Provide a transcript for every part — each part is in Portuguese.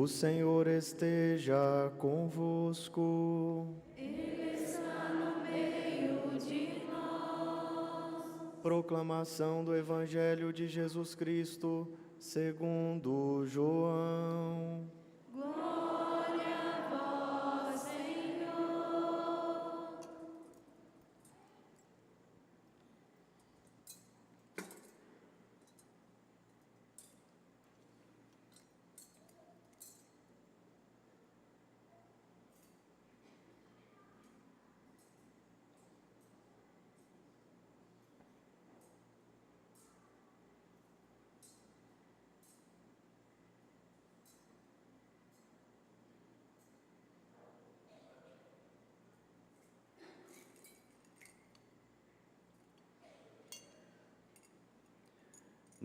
O Senhor esteja convosco. Ele está no meio de nós. Proclamação do Evangelho de Jesus Cristo, segundo João. Glória a vós, Senhor.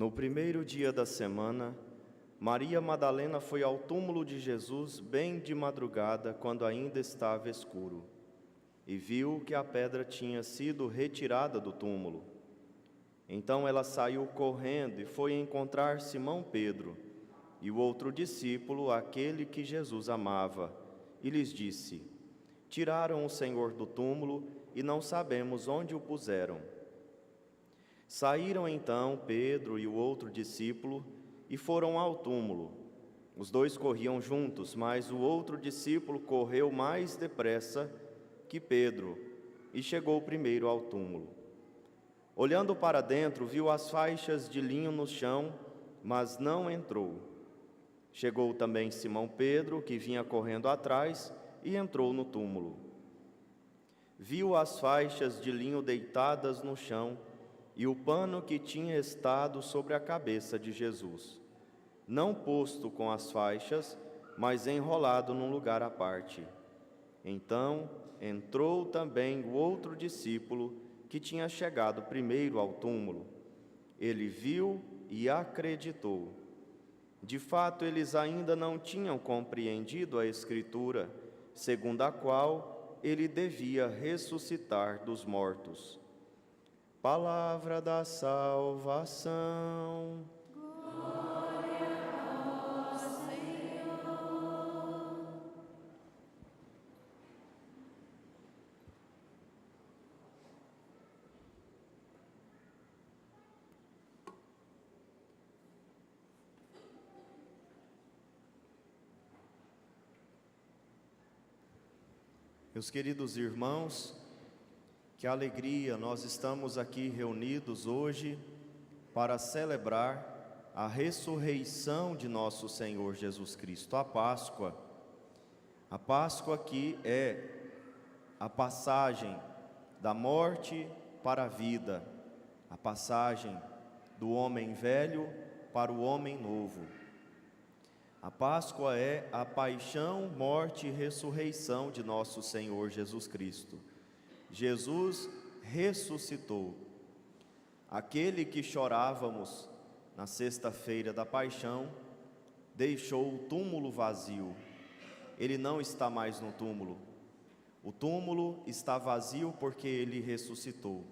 No primeiro dia da semana, Maria Madalena foi ao túmulo de Jesus bem de madrugada, quando ainda estava escuro, e viu que a pedra tinha sido retirada do túmulo. Então ela saiu correndo e foi encontrar Simão Pedro e o outro discípulo, aquele que Jesus amava, e lhes disse: Tiraram o Senhor do túmulo e não sabemos onde o puseram. Saíram então Pedro e o outro discípulo e foram ao túmulo. Os dois corriam juntos, mas o outro discípulo correu mais depressa que Pedro e chegou primeiro ao túmulo. Olhando para dentro, viu as faixas de linho no chão, mas não entrou. Chegou também Simão Pedro, que vinha correndo atrás, e entrou no túmulo. Viu as faixas de linho deitadas no chão e o pano que tinha estado sobre a cabeça de Jesus, não posto com as faixas, mas enrolado num lugar à parte. Então entrou também o outro discípulo que tinha chegado primeiro ao túmulo. Ele viu e acreditou. De fato, eles ainda não tinham compreendido a Escritura, segundo a qual ele devia ressuscitar dos mortos. Palavra da salvação. Glória a vós, Senhor. Meus queridos irmãos, que alegria, nós estamos aqui reunidos hoje para celebrar a ressurreição de nosso Senhor Jesus Cristo, a Páscoa. A Páscoa que é a passagem da morte para a vida, a passagem do homem velho para o homem novo. A Páscoa é a paixão, morte e ressurreição de nosso Senhor Jesus Cristo. Jesus ressuscitou. Aquele que chorávamos na sexta-feira da paixão deixou o túmulo vazio. Ele não está mais no túmulo. O túmulo está vazio porque ele ressuscitou,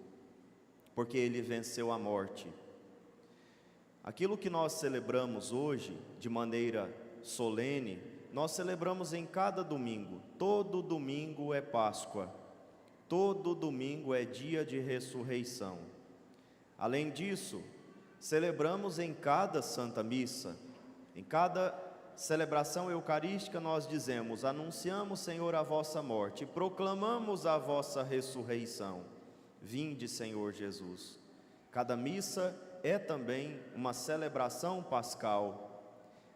porque ele venceu a morte. Aquilo que nós celebramos hoje de maneira solene, nós celebramos em cada domingo. Todo domingo é Páscoa. Todo domingo é dia de ressurreição. Além disso, celebramos em cada Santa Missa, em cada celebração eucarística nós dizemos: anunciamos, Senhor, a vossa morte, proclamamos a vossa ressurreição. Vinde, Senhor Jesus. Cada missa é também uma celebração pascal.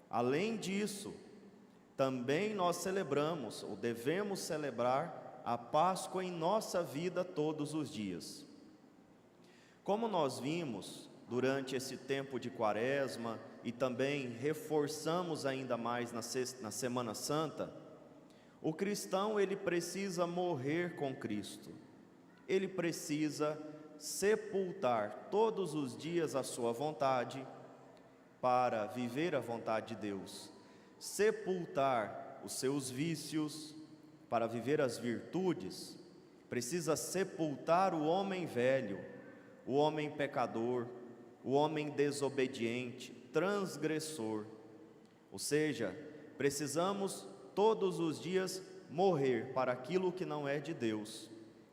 Além disso, também nós celebramos, ou devemos celebrar, a Páscoa em nossa vida todos os dias. Como nós vimos durante esse tempo de Quaresma e também reforçamos ainda mais na Semana Santa, o cristão ele precisa morrer com Cristo. Ele precisa sepultar todos os dias a sua vontade para viver a vontade de Deus, sepultar os seus vícios para viver as virtudes, precisa sepultar o homem velho, o homem pecador, o homem desobediente, transgressor, ou seja, Precisamos todos os dias morrer para aquilo que não é de Deus.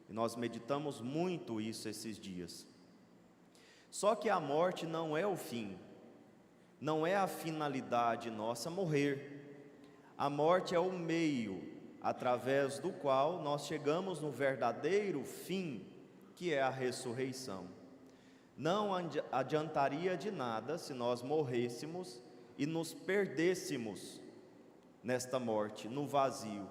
E nós meditamos muito isso esses dias. Só que a morte não é o fim, não é a finalidade nossa morrer. A morte é o meio através do qual nós chegamos no verdadeiro fim, que é a ressurreição. Não adiantaria de nada se nós morrêssemos e nos perdêssemos nesta morte, no vazio,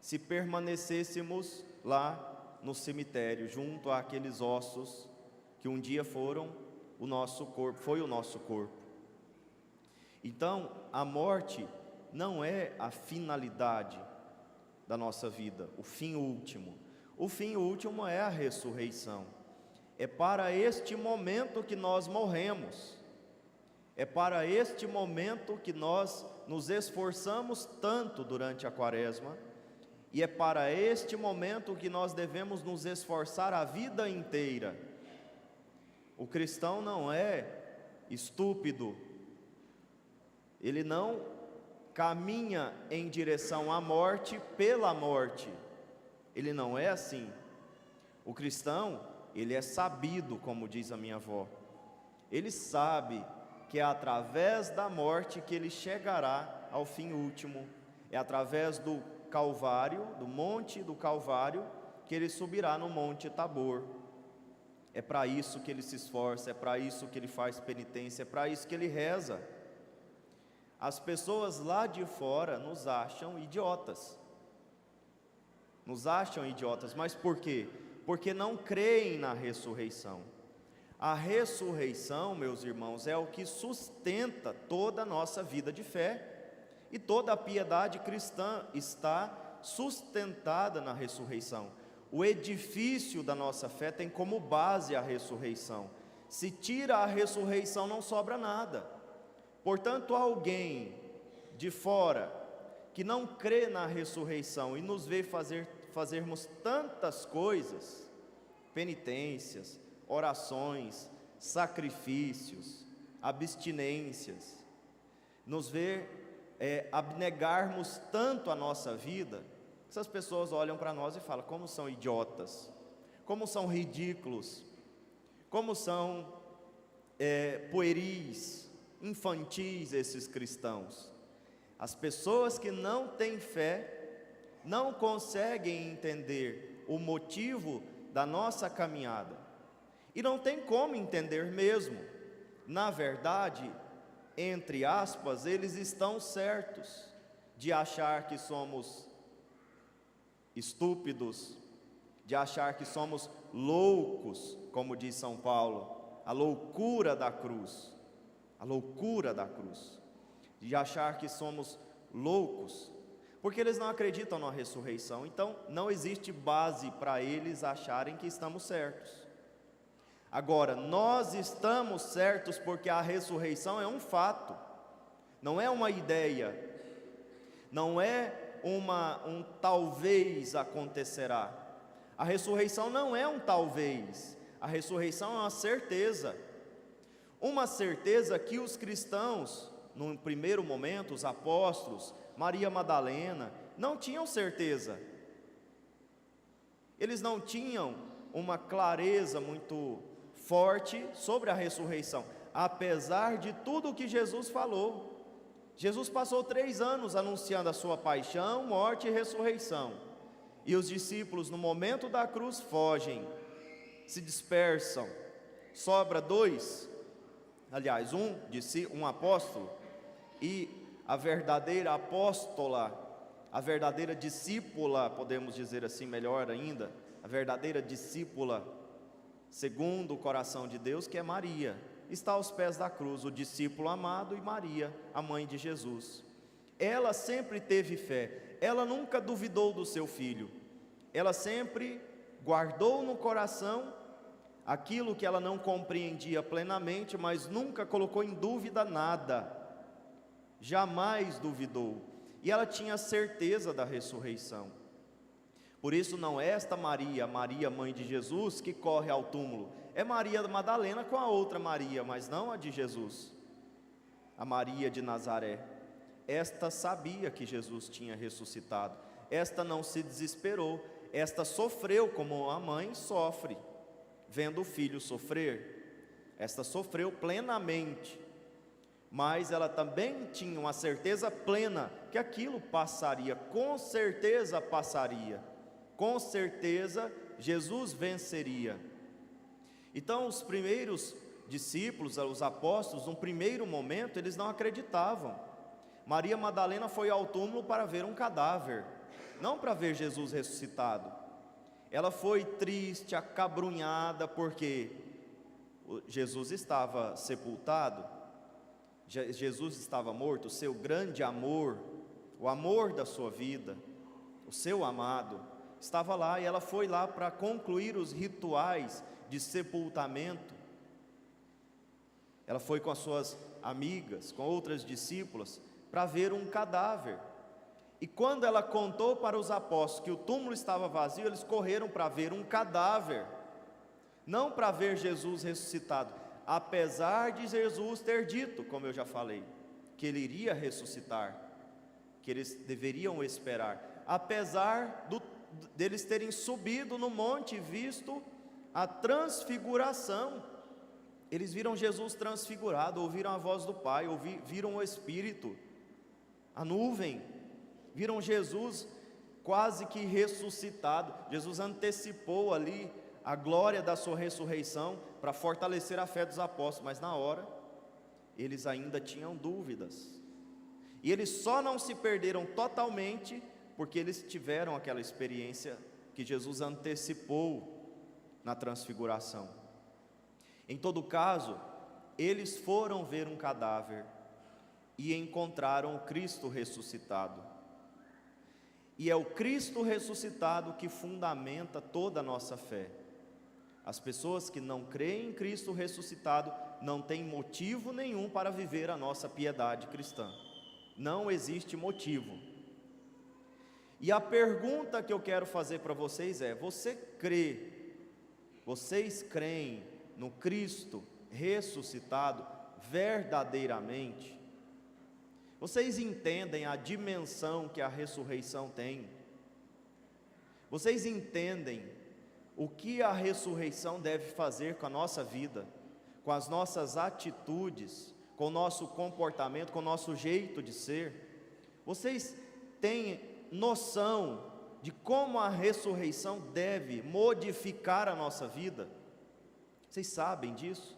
se permanecêssemos lá no cemitério, junto àqueles ossos que um dia foram o nosso corpo, foi o nosso corpo. Então, a morte não é a finalidade da nossa vida, o fim último. O fim último é a ressurreição. É para este momento que nós morremos. É para este momento que nós nos esforçamos tanto durante a quaresma. E é para este momento que nós devemos nos esforçar a vida inteira. O cristão não é estúpido. Ele não caminha em direção à morte pela morte. Ele não é assim. O cristão, ele é sabido, como diz a minha avó. Ele sabe que é através da morte que ele chegará ao fim último. É através do Calvário, do monte do Calvário, que ele subirá no monte Tabor. É para isso que ele se esforça, é para isso que ele faz penitência, é para isso que ele reza. As pessoas lá de fora nos acham idiotas. Nos acham idiotas, mas por quê? Porque não creem na ressurreição. A ressurreição, meus irmãos, é o que sustenta toda a nossa vida de fé. E toda a piedade cristã está sustentada na ressurreição. O edifício da nossa fé tem como base a ressurreição. Se tira a ressurreição, não sobra nada. Portanto, alguém de fora que não crê na ressurreição e nos vê fazermos tantas coisas, penitências, orações, sacrifícios, abstinências, nos vê abnegarmos tanto a nossa vida, essas pessoas olham para nós e falam: como são idiotas, como são ridículos, como são pueris, infantis esses cristãos. As pessoas que não têm fé não conseguem entender o motivo da nossa caminhada, e não tem como entender mesmo. Na verdade, entre aspas, eles estão certos de achar que somos estúpidos, de achar que somos loucos, como diz São Paulo, a loucura da cruz, de achar que somos loucos, porque eles não acreditam na ressurreição. Então não existe base para eles acharem que estamos certos. Agora, nós estamos certos porque a ressurreição é um fato, não é uma ideia, não é um talvez acontecerá. A ressurreição não é um talvez, a ressurreição é uma certeza que os cristãos, no primeiro momento, os apóstolos, Maria Madalena, não tinham certeza. Eles não tinham uma clareza muito forte sobre a ressurreição, apesar de tudo o que Jesus falou. Jesus passou 3 anos anunciando a sua paixão, morte e ressurreição, e os discípulos no momento da cruz fogem, se dispersam, sobra 2, aliás, um apóstolo, e a verdadeira apóstola, a verdadeira discípula, podemos dizer assim melhor ainda, a verdadeira discípula, segundo o coração de Deus, que é Maria, está aos pés da cruz, o discípulo amado, e Maria, a mãe de Jesus. Ela sempre teve fé, ela nunca duvidou do seu filho, ela sempre guardou no coração aquilo que ela não compreendia plenamente, mas nunca colocou em dúvida nada, jamais duvidou, e ela tinha certeza da ressurreição. Por isso não é esta Maria, Maria mãe de Jesus, que corre ao túmulo, é Maria Madalena com a outra Maria, mas não a de Jesus, a Maria de Nazaré. esta sabia que Jesus tinha ressuscitado, esta não se desesperou, esta sofreu como a mãe sofre, vendo o filho sofrer, esta sofreu plenamente, mas ela também tinha uma certeza plena que aquilo passaria, com certeza passaria, com certeza Jesus venceria. Então os primeiros discípulos, os apóstolos, num primeiro momento, eles não acreditavam. Maria Madalena foi ao túmulo para ver um cadáver, não para ver Jesus ressuscitado. Ela foi triste, acabrunhada, porque Jesus estava sepultado, Jesus estava morto, o seu grande amor, o amor da sua vida, o seu amado, estava lá, e ela foi lá para concluir os rituais de sepultamento. Ela foi com as suas amigas, com outras discípulas, para ver um cadáver. E quando ela contou para os apóstolos que o túmulo estava vazio, eles correram para ver um cadáver, não para ver Jesus ressuscitado, apesar de Jesus ter dito, como eu já falei, que ele iria ressuscitar, que eles deveriam esperar, apesar deles terem subido no monte e visto a transfiguração. Eles viram Jesus transfigurado, ouviram a voz do Pai, viram o Espírito, a nuvem, viram Jesus quase que ressuscitado. Jesus antecipou ali a glória da sua ressurreição para fortalecer a fé dos apóstolos, mas na hora eles ainda tinham dúvidas, e eles só não se perderam totalmente porque eles tiveram aquela experiência que Jesus antecipou na transfiguração. Em todo caso, eles foram ver um cadáver e encontraram o Cristo ressuscitado. E é o Cristo ressuscitado que fundamenta toda a nossa fé. As pessoas que não creem em Cristo ressuscitado não têm motivo nenhum para viver a nossa piedade cristã. Não existe motivo. E a pergunta que eu quero fazer para vocês é: vocês creem no Cristo ressuscitado verdadeiramente? Vocês entendem a dimensão que a ressurreição tem? Vocês entendem o que a ressurreição deve fazer com a nossa vida, com as nossas atitudes, com o nosso comportamento, com o nosso jeito de ser? Vocês têm noção de como a ressurreição deve modificar a nossa vida? Vocês sabem disso?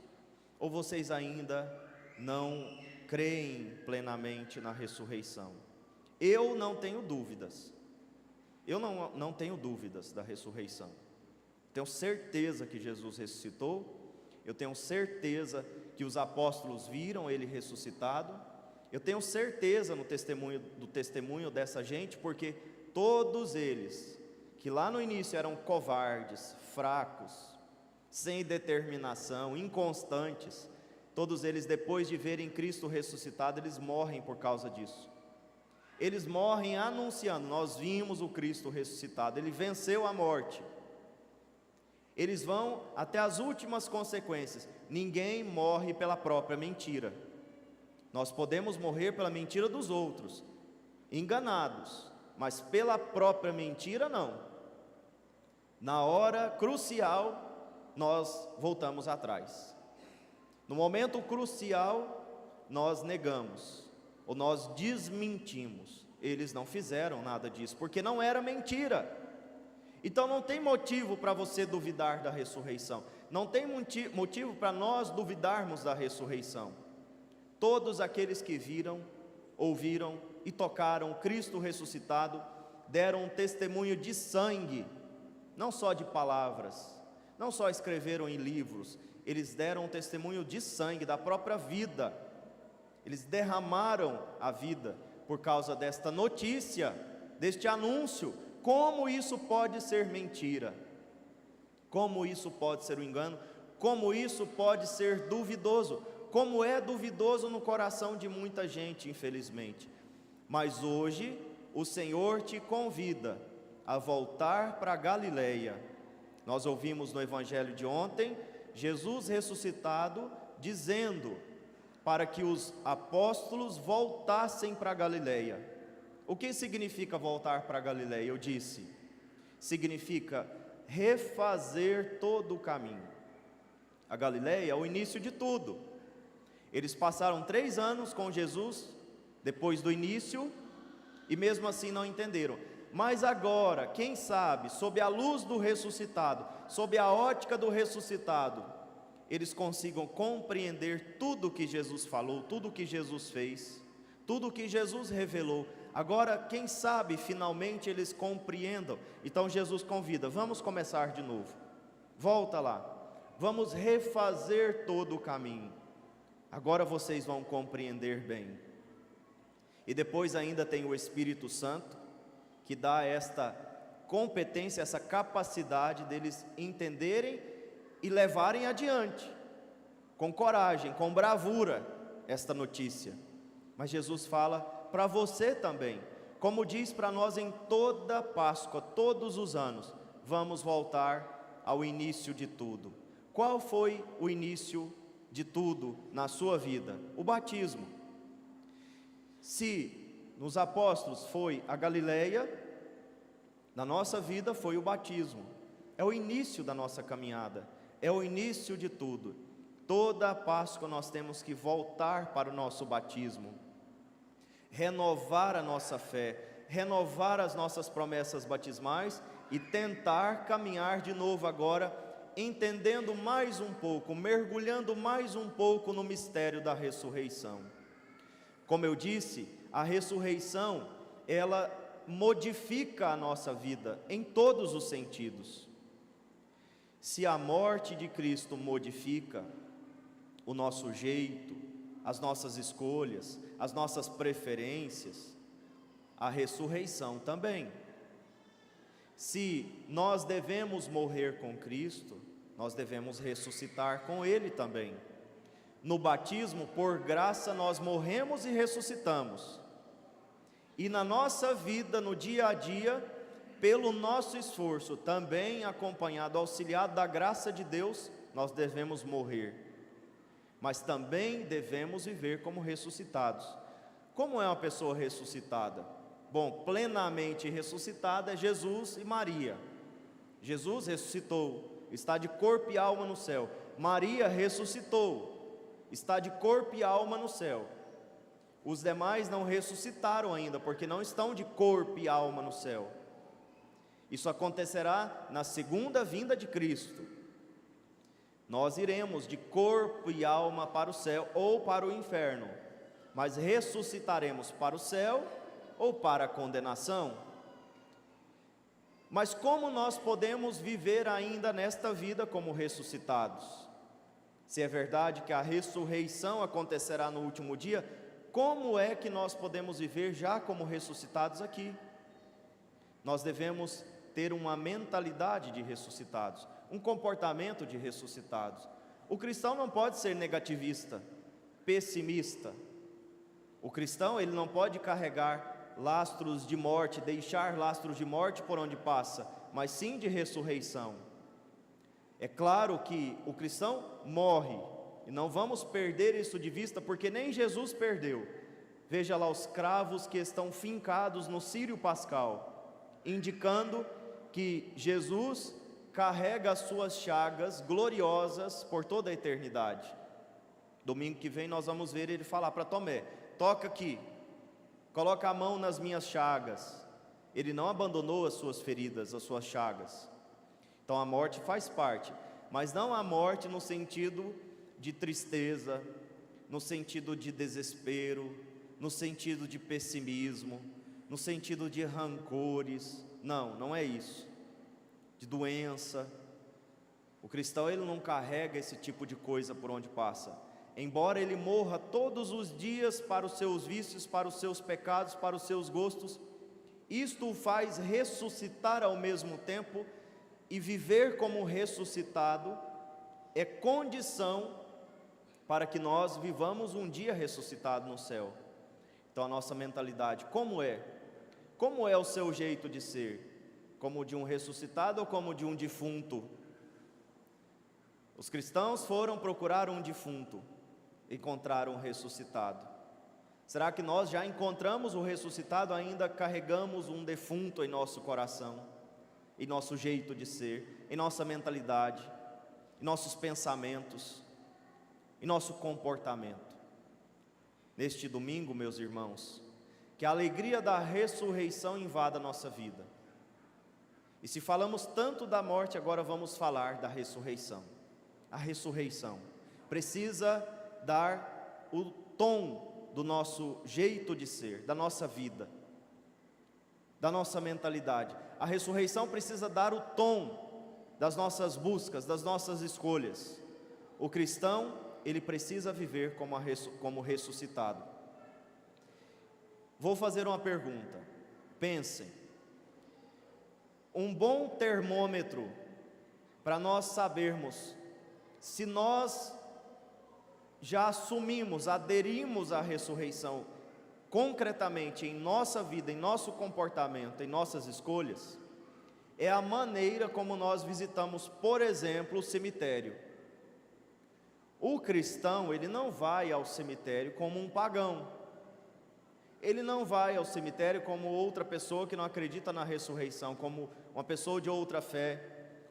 Ou vocês ainda não creem plenamente na ressurreição? Eu não tenho dúvidas. Eu não tenho dúvidas da ressurreição. Tenho certeza que Jesus ressuscitou. Eu tenho certeza que os apóstolos viram ele ressuscitado. Eu tenho certeza do testemunho dessa gente, porque todos eles, que lá no início eram covardes, fracos, sem determinação, inconstantes, todos eles, depois de verem Cristo ressuscitado, eles morrem por causa disso. Eles morrem anunciando: nós vimos o Cristo ressuscitado, ele venceu a morte. Eles vão até as últimas consequências. Ninguém morre pela própria mentira. Nós podemos morrer pela mentira dos outros, enganados, mas pela própria mentira não. Na hora crucial, nós voltamos atrás. No momento crucial, nós negamos, ou nós desmentimos. Eles não fizeram nada disso, porque não era mentira. Então não tem motivo para você duvidar da ressurreição. Não tem motivo para nós duvidarmos da ressurreição. Todos aqueles que viram, ouviram e tocaram Cristo ressuscitado, deram um testemunho de sangue, não só de palavras, não só escreveram em livros, eles deram um testemunho de sangue, da própria vida. Eles derramaram a vida por causa desta notícia, deste anúncio. Como isso pode ser mentira? Como isso pode ser um engano? Como isso pode ser duvidoso? Como é duvidoso no coração de muita gente, infelizmente. Mas hoje o Senhor te convida a voltar para Galileia. Nós ouvimos no evangelho de ontem Jesus ressuscitado dizendo para que os apóstolos voltassem para Galileia. O que significa voltar para Galileia? Eu disse, significa refazer todo o caminho. A Galileia é o início de tudo. Eles passaram 3 anos com Jesus, depois do início, e mesmo assim não entenderam. Mas agora, quem sabe, sob a luz do ressuscitado, sob a ótica do ressuscitado, eles consigam compreender tudo o que Jesus falou, tudo o que Jesus fez, tudo o que Jesus revelou. Agora, quem sabe, finalmente eles compreendam. Então Jesus convida, vamos começar de novo. Volta lá, vamos refazer todo o caminho. Agora vocês vão compreender bem. E depois ainda tem o Espírito Santo, que dá esta competência, essa capacidade deles entenderem e levarem adiante, com coragem, com bravura, esta notícia. Mas Jesus fala para você também, como diz para nós em toda Páscoa, todos os anos, vamos voltar ao início de tudo. Qual foi o início de tudo na sua vida? O batismo. Se nos apóstolos foi a Galileia, na nossa vida foi o batismo. É o início da nossa caminhada, é o início de tudo. Toda a Páscoa nós temos que voltar para o nosso batismo, renovar a nossa fé, renovar as nossas promessas batismais e tentar caminhar de novo agora, entendendo mais um pouco, mergulhando mais um pouco no mistério da ressurreição. Como eu disse, a ressurreição, ela modifica a nossa vida em todos os sentidos. Se a morte de Cristo modifica o nosso jeito, as nossas escolhas, as nossas preferências, a ressurreição também. Se nós devemos morrer com Cristo, nós devemos ressuscitar com Ele também. No batismo, por graça, nós morremos e ressuscitamos. E na nossa vida, no dia a dia, pelo nosso esforço, também acompanhado, auxiliado da graça de Deus, nós devemos morrer. Mas também devemos viver como ressuscitados. Como é uma pessoa ressuscitada? Bom, plenamente ressuscitada é Jesus e Maria. Jesus ressuscitou, está de corpo e alma no céu. Maria ressuscitou, está de corpo e alma no céu. Os demais não ressuscitaram ainda, porque não estão de corpo e alma no céu. Isso acontecerá na segunda vinda de Cristo. Nós iremos de corpo e alma para o céu ou para o inferno, mas ressuscitaremos para o céu ou para a condenação. Mas como nós podemos viver ainda nesta vida como ressuscitados? Se é verdade que a ressurreição acontecerá no último dia, como é que nós podemos viver já como ressuscitados aqui? Nós devemos ter uma mentalidade de ressuscitados, um comportamento de ressuscitados. O cristão não pode ser negativista, pessimista. O cristão, ele não pode carregar lastros de morte, deixar lastros de morte por onde passa, mas sim de ressurreição. É claro que o cristão morre, e não vamos perder isso de vista, porque nem Jesus perdeu. Veja lá os cravos que estão fincados no círio pascal, indicando que Jesus carrega as suas chagas gloriosas por toda a eternidade. Domingo que vem nós vamos ver ele falar para Tomé: toca aqui, coloca a mão nas minhas chagas. Ele não abandonou as suas feridas, as suas chagas. Então a morte faz parte, mas não a morte no sentido de tristeza, no sentido de desespero, no sentido de pessimismo, no sentido de rancores. Não, não é isso. De doença. O cristão, ele não carrega esse tipo de coisa por onde passa. Embora ele morra todos os dias para os seus vícios, para os seus pecados, para os seus gostos, isto o faz ressuscitar ao mesmo tempo, e viver como ressuscitado é condição para que nós vivamos um dia ressuscitado no céu. Então a nossa mentalidade, como é? Como é o seu jeito de ser? Como de um ressuscitado ou como de um defunto? Os cristãos foram procurar um defunto. encontrar um ressuscitado? Será que nós já encontramos o ressuscitado, ainda carregamos um defunto em nosso coração, em nosso jeito de ser, em nossa mentalidade, em nossos pensamentos, em nosso comportamento? Neste domingo, meus irmãos, que a alegria da ressurreição invada a nossa vida. E se falamos tanto da morte, agora vamos falar da ressurreição. A ressurreição precisa dar o tom do nosso jeito de ser, da nossa vida, da nossa mentalidade. A ressurreição precisa dar o tom das nossas buscas, das nossas escolhas. O cristão, ele precisa viver como ressuscitado. Vou fazer uma pergunta, pensem. Um bom termômetro para nós sabermos se nós já assumimos, aderimos à ressurreição concretamente em nossa vida, em nosso comportamento, em nossas escolhas, é a maneira como nós visitamos, por exemplo, o cemitério. O cristão, ele não vai ao cemitério como um pagão. Ele não vai ao cemitério como outra pessoa que não acredita na ressurreição, como uma pessoa de outra fé,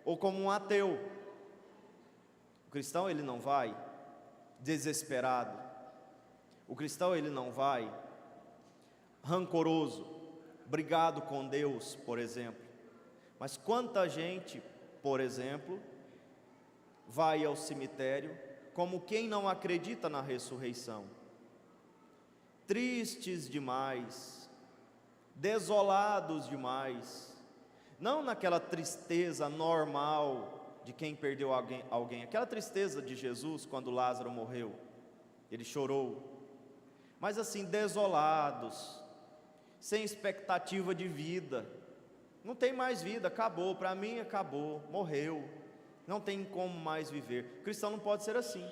ou como um ateu. O cristão, ele não vai desesperado. O cristão, ele não vai rancoroso, brigado com Deus, por exemplo. Mas quanta gente, por exemplo, vai ao cemitério como quem não acredita na ressurreição, tristes demais, desolados demais, não naquela tristeza normal de quem perdeu alguém, aquela tristeza de Jesus quando Lázaro morreu, ele chorou, mas assim, desolados, sem expectativa de vida, não tem mais vida, acabou, para mim acabou, morreu, não tem como mais viver. O cristão não pode ser assim.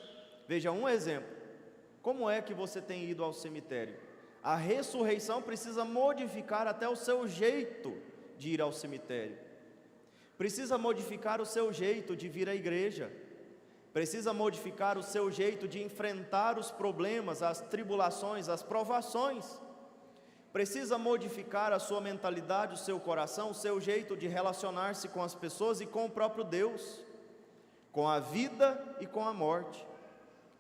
Veja um exemplo. Como é que você tem ido ao cemitério? A ressurreição precisa modificar até o seu jeito de ir ao cemitério, precisa modificar o seu jeito de vir à igreja, precisa modificar o seu jeito de enfrentar os problemas, as tribulações, as provações, precisa modificar a sua mentalidade, o seu coração, o seu jeito de relacionar-se com as pessoas e com o próprio Deus, com a vida e com a morte.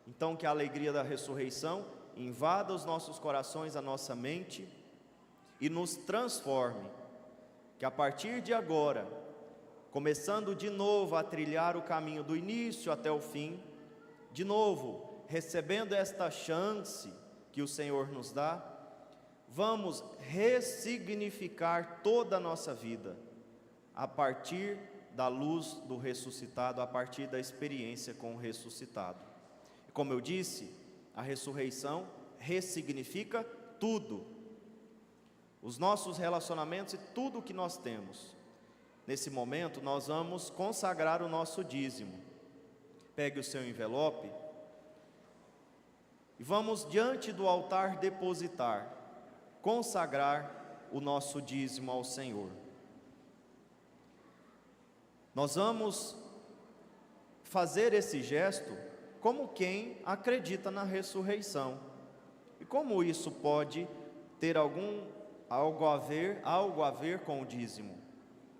Então, que a alegria da ressurreição invada os nossos corações, a nossa mente e nos transforme, que a partir de agora, começando de novo a trilhar o caminho do início até o fim, de novo, recebendo esta chance que o Senhor nos dá, vamos ressignificar toda a nossa vida, a partir da luz do ressuscitado, a partir da experiência com o ressuscitado. Como eu disse, a ressurreição ressignifica tudo, os nossos relacionamentos e tudo o que nós temos. Nesse momento, nós vamos consagrar o nosso dízimo. Pegue o seu envelope e vamos diante do altar depositar, consagrar o nosso dízimo ao Senhor. Nós vamos fazer esse gesto como quem acredita na ressurreição. E como isso pode ter algo a ver com o dízimo?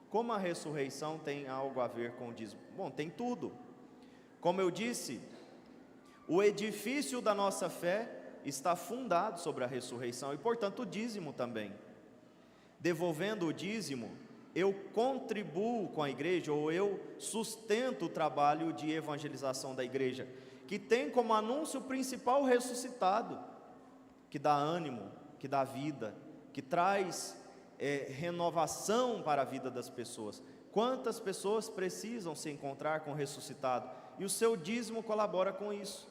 Como a ressurreição tem algo a ver com o dízimo? Bom, tem tudo. Como eu disse, o edifício da nossa fé está fundado sobre a ressurreição e, portanto, o dízimo também. Devolvendo o dízimo, eu contribuo com a igreja, ou eu sustento o trabalho de evangelização da igreja, que tem como anúncio principal o ressuscitado, que dá ânimo, que dá vida, que traz renovação para a vida das pessoas. Quantas pessoas precisam se encontrar com o ressuscitado? E o seu dízimo colabora com isso.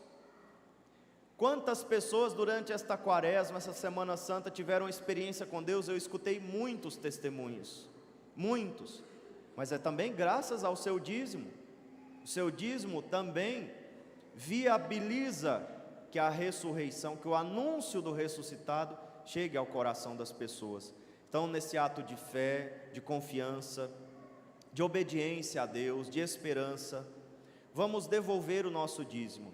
Quantas pessoas durante esta quaresma, essa Semana Santa, tiveram experiência com Deus? Eu escutei muitos testemunhos, muitos, mas é também graças ao seu dízimo. O seu dízimo também viabiliza que a ressurreição, que o anúncio do ressuscitado chegue ao coração das pessoas. Então, nesse ato de fé, de confiança, de obediência a Deus, de esperança, vamos devolver o nosso dízimo.